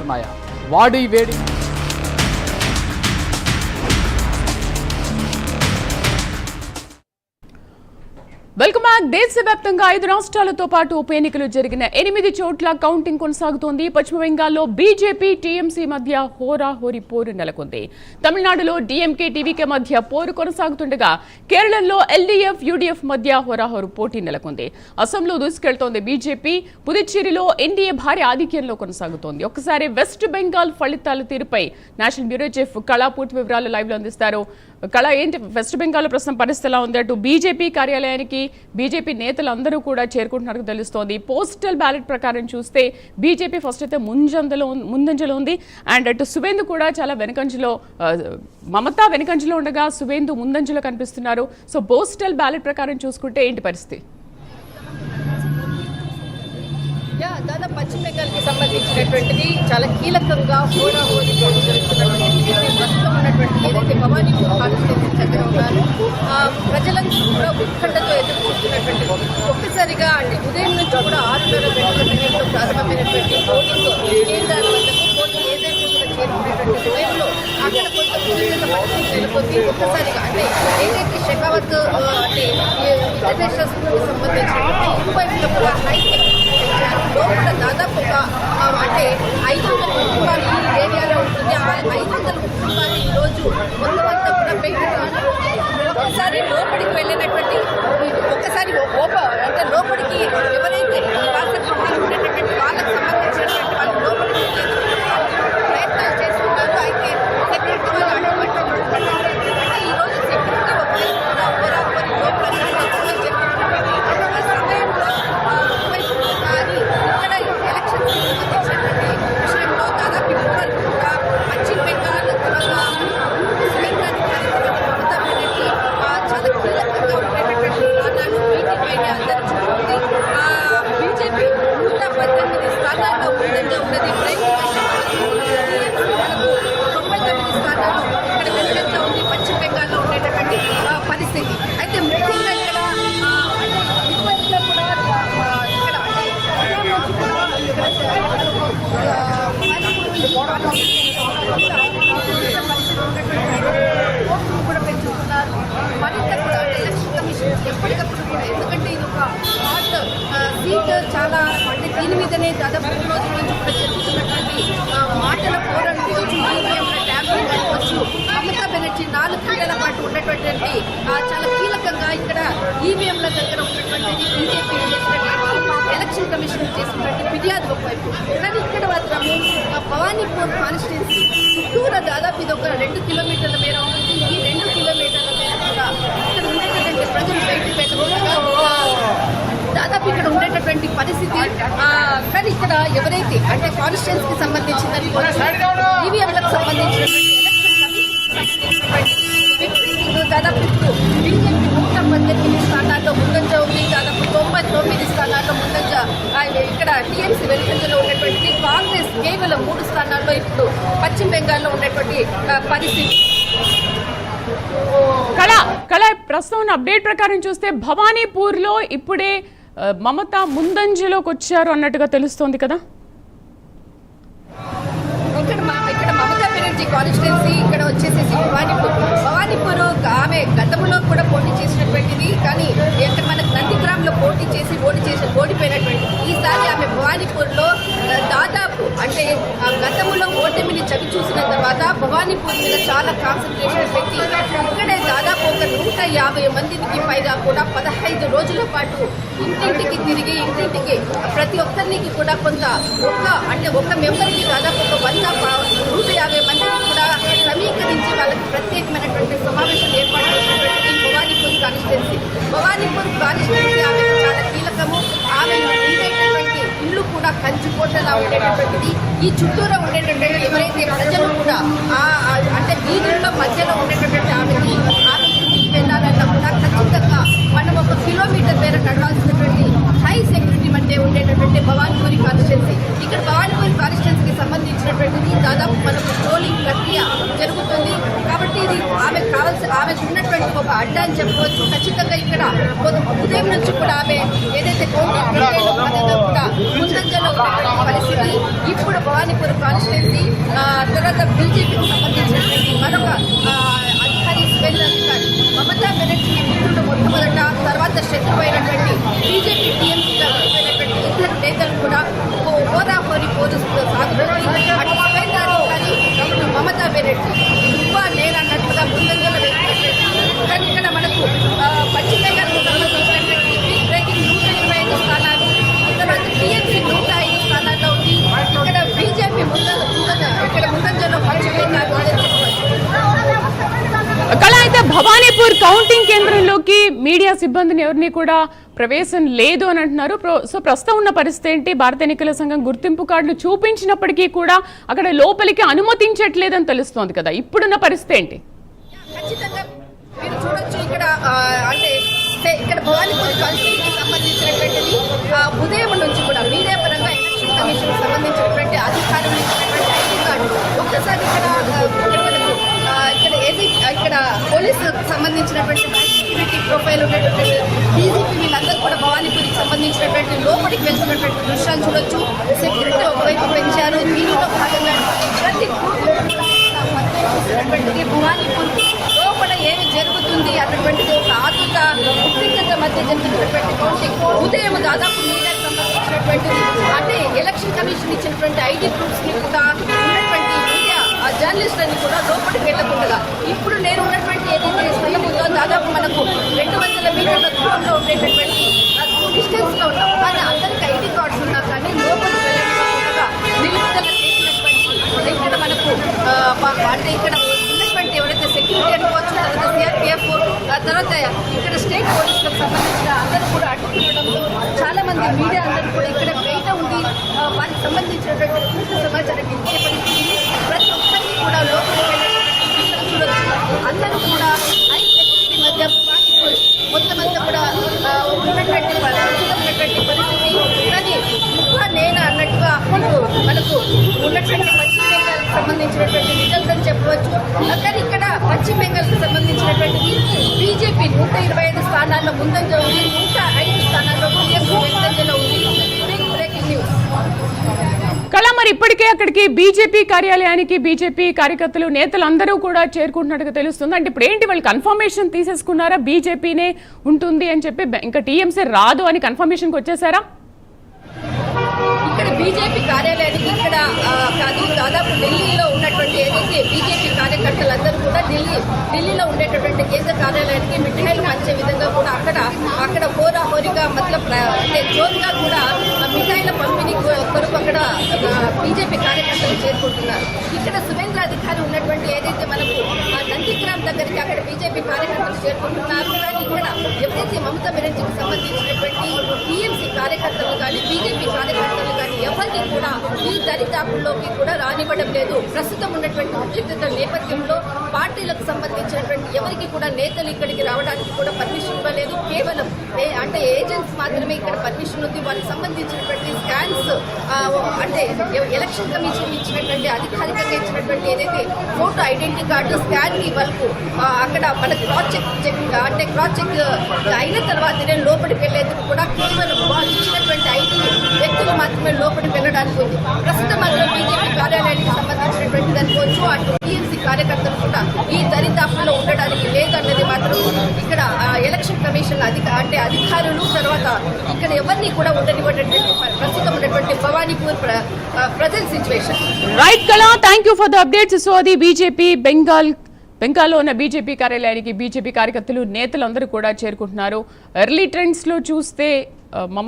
కనిపిస్తున్నాయా? వాడి వేడి వెల్కమ్ బ్యాక్. దేశవ్యాప్తంగా 5 రాష్ట్రాలతో పాటు ఉప ఎన్నికలు జరిగిన 8 చోట్ల కౌంటింగ్ కొనసాగుతోంది. పశ్చిమ బెంగాల్లో బీజేపీ టీఎంసీ మధ్య హోరాహోరీ పోరు నెలకొంది. తమిళనాడులో డీఎంకే టీవీకే మధ్య పోరు కొనసాగుతుండగా కేరళలో ఎల్డీఎఫ్ యూడీఎఫ్ మధ్య హోరాహోరు పోటీ నెలకొంది. అసోంలో దూసుకెళ్తోంది బీజేపీ. పుదుచ్చేరిలో ఎన్డీఏ భారీ ఆధిక్యంలో కొనసాగుతోంది. ఒక్కసారి వెస్ట్ బెంగాల్ ఫలితాల తీరుపై నేషనల్ బ్యూరో చీఫ్ కళా పూర్తి వివరాలు లైవ్ లో అందిస్తారు. కళ, ఏంటి వెస్ట్ బెంగాల్ ప్రస్తుతం పరిస్థితి ఎలా ఉంది? అటు బీజేపీ కార్యాలయానికి బీజేపీ నేతలు అందరూ కూడా చేరుకుంటున్నట్టు తెలుస్తోంది. పోస్టల్ బ్యాలెట్ ప్రకారం చూస్తే బీజేపీ ఫస్ట్ అయితే ముందంజలో ఉంది. అండ్ అటు సువేందు కూడా చాలా వెనకంజలో, మమతా వెనకంజలో ఉండగా సువేందు ముందంజలో కనిపిస్తున్నారు. సో పోస్టల్ బ్యాలెట్ ప్రకారం చూసుకుంటే ఏంటి పరిస్థితి? దాదాపు పశ్చిమ బెంగాల్కి సంబంధించినటువంటిది చాలా కీలకంగా హోరాహోరీ పోటీ జరుగుతున్నటువంటి ప్రస్తుతం ఉన్నటువంటి ఏదైతే భవానీపూర్ కాన్స్టిట్యూన్సీ దగ్గర ఉన్నారో ప్రజలందరూ కూడా ఉత్కంఠతో ఎదురు చూస్తున్నటువంటి ఒక్కసారిగా అంటే ఉదయం నుంచి కూడా 6:30 గంటల సమయంలో ప్రారంభమైనటువంటి పోలింగ్ కేంద్రాల వద్దకు పోటీ ఏదైతే కూడా చేరుకునేటువంటి సమయంలో అక్కడ కొంత ఉద్రిక్తత పరిస్థితి నెలకొంది. ఒక్కసారిగా అంటే ఏదైతే షెకావత్ అంటే ఇంటర్నేషనల్ సంబంధించినటువంటి ఇరువైపులో కూడా హైటెక్ లోపల దాదాపు అంటే 500 కుటుంబాలు ఈ ఏరియాలో ఉంటుంది. ఆ 500 కుటుంబాలు ఈరోజు మొత్తం అంతా కూడా ఒక్కసారి లోపలికి వెళ్ళినటువంటి ఒక్కసారి అంటే లోపలికి ఎవరైతే రాష్ట్రంలో ఉండేటటువంటి వాళ్ళకి సంబంధించినటువంటి వాళ్ళు లోపలికి ప్రయత్నాలు చేస్తున్నారు. అయితే సెక్యూరిటీ వాళ్ళు అడ్డుపట్టి ఈరోజు సెక్యూరిటీ ఒకరి లోపల విషయంలో దాదాపు కూడా పశ్చిమ బెంగాల్ చాలా కీలకంగా ఉండేటటువంటి స్థానాలు వీటిపైన అందరూ చూస్తుంది. బీజేపీ 118 స్థానాల్లో ముందంగా ఉన్నది. 99 స్థానాలు ఇక్కడ వెనుకంగా ఉంది పశ్చిమ బెంగాల్లో ఉండేటటువంటి పరిస్థితి. అయితే ముఖ్యంగా ఇక్కడ ఇప్పటిలో కూడా ఇక్కడ కూడా పెంచుతున్నారు. మరింత కూడా ఎలక్షన్ కమిషన్ ఎప్పటికప్పుడు కూడా, ఎందుకంటే ఇది ఒక హాట్ సీట్, చాలా అంటే దీని మీదనే దాదాపు రోజు నుంచి కూడా జరుగుతున్నటువంటి మాటల పోరాడుకోవచ్చు, ఈవీఎంల ట్యాబ్లింగ్ అనుకోవచ్చు. మమతా బెనర్జీ 4 గంటల పాటు ఉన్నటువంటి చాలా కీలకంగా ఇక్కడ ఈవీఎంల దగ్గర ఉన్నటువంటి బీజేపీ చేసినటువంటి ఎలక్షన్ కమిషన్ చేసినటువంటి ఫిర్యాదు ఒకవైపు. కానీ ఇక్కడ మాత్రము భవానీపూర్ కాన్స్టిట్యున్సీ చుట్టూరా దాదాపు ఇది ఒక 2 కిలోమీటర్ల మేర ఉంటుంది. ఈ 2 కిలోమీటర్ల మేర కూడా ఇక్కడ ఉండేటటువంటి ప్రజలు బయటకు పెట్టకుండా దాదాపు ఇక్కడ ఉండేటటువంటి పరిస్థితి. కానీ ఇక్కడ ఎవరైతే అంటే కాన్స్టిట్యున్సీకి సంబంధించినది ఈవీఎంలకు సంబంధించినటువంటి ఎలక్షన్ కమిషన్ దాదాపు ఇప్పుడు బీజేపీ 118 స్థానాల్లో ముందంజ ఉంది. దాదాపు 99 స్థానాల్లో ముందంజ ఇక్కడ టీఎంసీ వెనుకంజలో ఉన్నటువంటిది. కాంగ్రెస్ కేవలం 3 స్థానాల్లో ఇప్పుడు పశ్చిమ బెంగాల్లో ఉన్నటువంటి పరిస్థితి. కళ ప్రస్తుతం అప్డేట్ ప్రకారం చూస్తే భవానీపూర్లో ఇప్పుడే మమతా ముందంజలోకి వచ్చారు అన్నట్టుగా తెలుస్తోంది కదా. ఇక్కడ మమతా బెనర్జీ కాన్స్టిట్యున్సీ ఇక్కడ వచ్చేసేసి భవానీపూర్ ఆమె గతంలో కూడా పోటీ చేసినటువంటిది. కానీ ఇక్కడ మనకు నందిగ్రామ్లో పోటీ చేసి ఓడిపోయినటువంటి ఈసారి ఆమె భవానీపూర్లో దాదాపు అంటే గతంలో ఓటమిని చవి చూసిన తర్వాత భవానీపూర్ మీద చాలా కాన్సన్ట్రేషన్ పెట్టి ఇక్కడే దాదాపు ఒక 150 మందికి పైగా కూడా 15 రోజుల పాటు ఇంటింటికి తిరిగి ప్రతి ఒక్కరికి కూడా కొంత ఒక మెంబర్కి దాదాపు ఒక 150 మందిని కూడా సమీకరించి వాళ్ళకి ప్రత్యేకమైనటువంటి సమావేశం ఏర్పాటు చేసినటువంటి భవానీపూర్ కాన్స్టిట్యున్సీ ఆమెకు చాలా కీలకము. ఆమె ఉండేటటువంటి ఇల్లు కూడా కంచుకోటలా ఉండేటటువంటిది. ఈ చుట్టూరా ఉండేటటువంటి ఎవరైతే ప్రజలు కూడా అంటే వీధుల్లో మధ్యలో ఉండేటటువంటి ఆమెకి ఇంటికి వెళ్ళాలన్నా కూడా ఖచ్చితంగా మనం 1 కిలోమీటర్ మేర నడవాల్సినటువంటి హై సెక్యూరిటీ మధ్య ఉండేటటువంటి భవానీపూర్ కాన్స్టిట్యున్సీ. ఇక్కడ భవానీపూర్ కాన్స్టిట్యున్సీకి సంబంధించినటువంటిది దాదాపు మనకు పోలింగ్ ప్రక్రియ జరుగుతుంది. కాబట్టి ఇది ఆమెకు ఉన్నటువంటి ఒక అడ్డా అని చెప్పవచ్చు. ఖచ్చితంగా ఇక్కడ ఉదయం నుంచి కూడా ఆమె ఏదైతే కౌంటింగ్ ప్రక్రియలో కూడా ముందంజలో పరిస్థితి. ఇప్పుడు భవానీపూర్ కాన్స్టిట్యున్సీ తర్వాత బీజేపీకి సంబంధించినటువంటి మరొక అధికారి సువేంద్ర అధికారి మమతా బెనర్జీకి మిత్రుడు మొట్టమొదట, తర్వాత శత్రువైనటువంటి బీజేపీ టీఎంసీగా వెళ్ళిపోయినటువంటి ఇద్దరు నేతలు కూడా హోరాహోరీ పోరు సాగుతుంది. అటు సువేంద్ర అధికారి, ఇటు మమతా బెనర్జీ నువ్వా నేనన్నట్లుగా ముందంజలో వెళ్తున్నటువంటి. కానీ ఇక్కడ మనకు పశ్చిమ బెంగాల్కు సంబంధించినటువంటి బిగ్ బ్రేకింగ్ 125 స్థానాలు, తర్వాత టీఎంసీ 105 స్థానాల్లో ఉంది. ఇక్కడ బీజేపీ ముందంజలో పశ్చిమ బెంగాల్ అక్కడ అయితే భవానీపూర్ కౌంటింగ్ కేంద్రంలోకి మీడియా సిబ్బందిని ఎవరిని కూడా ప్రవేశం లేదు అని అంటున్నారు. సో ప్రస్తుతం ఉన్న పరిస్థితి ఏంటి? భారత ఎన్నికల సంఘం గుర్తింపు కార్డులు చూపించినప్పటికీ కూడా అక్కడ లోపలికి అనుమతించట్లేదని తెలుస్తోంది కదా, ఇప్పుడున్న పరిస్థితి ఏంటి? ఖచ్చితంగా మీరు చూడొచ్చు ఇక్కడ అంటే ఇక్కడ భవానీపూర్ కాన్స్టిట్యూన్సీకి సంబంధించినటువంటిది ఉదయం నుంచి కూడా మీడియా పరంగా ఎలక్షన్ కమిషన్ సంబంధించినటువంటి అధికారులు ఇచ్చినటువంటి ఐడి కార్డు ఒక్కసారి ఇక్కడ పోలీసు సంబంధించినటువంటి సెక్యూరిటీ ప్రొఫైల్ ఉన్నటువంటి డీజీపీ వీళ్ళందరూ కూడా భవానీపూర్కి సంబంధించినటువంటి లోపలికి వెళ్తున్నటువంటి దృశ్యాలు చూడొచ్చు. సెక్యూరిటీ ఒకవైపు పెంచారు. దీనిలో భాగంగా ప్రతి భవానీపూర్ లోపల ఏమి జరుగుతుంది అన్నటువంటిది ఒక ఆతృత ఉద్రిక్తత మధ్య జరుగుతున్నటువంటి కౌంటింగ్. ఉదయం దాదాపు మీడియాకు సంబంధించినటువంటిది అంటే ఎలక్షన్ కమిషన్ ఇచ్చినటువంటి ఐడి ప్రూఫ్స్ ని కూడా ఉన్నటువంటి మీడియా జర్నలిస్టులని కూడా లోపలికి వెళ్ళకుండా ఇప్పుడు నేను ఉన్నటువంటి ఏదైతే స్థలం ఉందో దాదాపు మనకు 200 మీటర్ల దూరంలో ఉండేటటువంటి డిస్టెన్స్ లో ఉన్నాం. కానీ అందరికి ఐడి కార్డ్స్ ఉన్నా కానీ లోపలికి వెళ్ళకుండా నిలుపుదల చేసినటువంటి ఇక్కడ మనకు అంటే ఇక్కడ ఉన్నటువంటి ఎవరైతే సెక్యూరిటీ అనుకోవచ్చు, తర్వాత సిఆర్పిఎఫ్, తర్వాత ఇక్కడ స్టేట్ పోలీసులకు సంబంధించిన అందరూ కూడా అడ్డుకుండడంతో చాలా మంది మీడియా అందరూ కూడా ఇక్కడ బయట ఉండి వారికి సంబంధించినటువంటి పూర్తి సమాచారం ఇచ్చే పరిస్థితి. ప్రతి ఒక్కరికి కూడా లోపలికి వెళ్ళేటువంటి చూడొచ్చు. అందరూ కూడా హై సెక్యూరిటీ మధ్య మొత్తం అంతా కూడా ఉన్నటువంటి పరిస్థితి. కానీ ఇంకా నేను అన్నట్టుగా మనకు ఉన్నటువంటి పశ్చిమ బెంగాల్కి సంబంధించినటువంటి రిజల్ట్స్ అని చెప్పవచ్చు. కానీ ఇక్కడ పశ్చిమ బెంగాల్కి సంబంధించినటువంటిది బీజేపీ 125 స్థానాల్లో ముందంజ ఉంది, 105 స్థానాల్లో టీఎంసీ వెనుకంజలో ఉంది. Big breaking news. కళా, మరి ఇప్పటికే అక్కడికి బీజేపీ కార్యాలయానికి బీజేపీ కార్యకర్తలు నేతలు అందరూ కూడా చేరుకుంటున్నట్టుగా తెలుస్తుంది. అంటే ఇప్పుడు ఏంటి, వాళ్ళు కన్ఫర్మేషన్ తీసేసుకున్నారా బీజేపీనే ఉంటుంది అని చెప్పి, ఇంకా టీఎంసీ రాదు అని కన్ఫర్మేషన్కి వచ్చేసారా? ఇక్కడ బీజేపీ కార్యాలయానికి ఇక్కడ కాదు, దాదాపు ఢిల్లీలో ఉన్నటువంటి ఏదైతే బీజేపీ కార్యకర్తలందరూ కూడా ఢిల్లీలో ఉండేటటువంటి కేంద్ర కార్యాలయానికి మిఠాయిలు పంచే విధంగా కూడా అక్కడ హోరాహోరీగా అంటే జోరుగా కూడా మిఠాయిల పంపిణీ కొరకు అక్కడ బీజేపీ కార్యకర్తలు చేరుకుంటున్నారు. ఇక్కడ సువేంద్ర అధికారి ఉన్నటువంటి ఏదైతే మనకు నందిగ్రామ్ దగ్గరికి అక్కడ బీజేపీ కార్యకర్తలు చేరుకుంటున్నారు. కానీ ఇక్కడ ఎవరైతే మమతా బెనర్జీకి సంబంధించినటువంటి టీఎంసీ కార్యకర్తలు కానీ బీజేపీ కార్యకర్తలు కానీ ఎవరిని కూడా ఈ దరిదాపుల్లోకి కూడా రానివ్వడం లేదు. ప్రస్తుతం ఉన్నటువంటి ఉద్రిక్తత నేపథ్యంలో పార్టీలకు సంబంధించినటువంటి ఎవరికి కూడా నేతలు ఇక్కడికి రావడానికి కూడా పర్మిషన్ ఇవ్వలేదు. కేవలం అంటే ఏజెంట్స్ మాత్రమే ఇక్కడ పర్మిషన్ ఉంది. వాళ్ళకి సంబంధించినటువంటి స్కాన్స్ అంటే ఎలక్షన్ కమిషన్ ఇచ్చినటువంటి అధికారికంగా ఇచ్చినటువంటి ఏదైతే ఫోటో ఐడెంటిటీ కార్డు స్కాన్ కి వరకు అక్కడ మన క్రాస్ చెక్ అంటే క్రాస్ చెక్ అయిన తర్వాతనే లోపలికి వెళ్లేందుకు కూడా కేవలం వాళ్ళు ఇచ్చినటువంటి ఐడి వ్యక్తులు మాత్రమే లోపలికి వెళ్ళడానికి ఉంది. ప్రస్తుతం అందులో బీజేపీ కార్యాలయానికి సంబంధించినటువంటి అనుకోవచ్చు. అటు టీఎంసీ కార్యకర్తలు కూడా ఈ దరిదాపుల్లో ఉండడానికి లేదన్నది మాత్రం ఇక్కడ ఎలక్షన్ కమిషన్ అంటే అధికారులు తర్వాత ఇక్కడ ఎవరిని కూడా ఉండనివ్వటువంటి ప్రస్తుతం ఉన్నటువంటి భవానీపూర్ ప్రజెంట్ సిచ్యువేషన్. రైట్ కళా, thank you for the updates. So అది బీజేపీ బెంగాల్లో ఉన్న బీజేపీ కార్యాలయానికి బీజేపీ కార్యకర్తలు నేతలందరూ కూడా చేరుకుంటున్నారు. ఎర్లీ ట్రెండ్స్ లో చూస్తే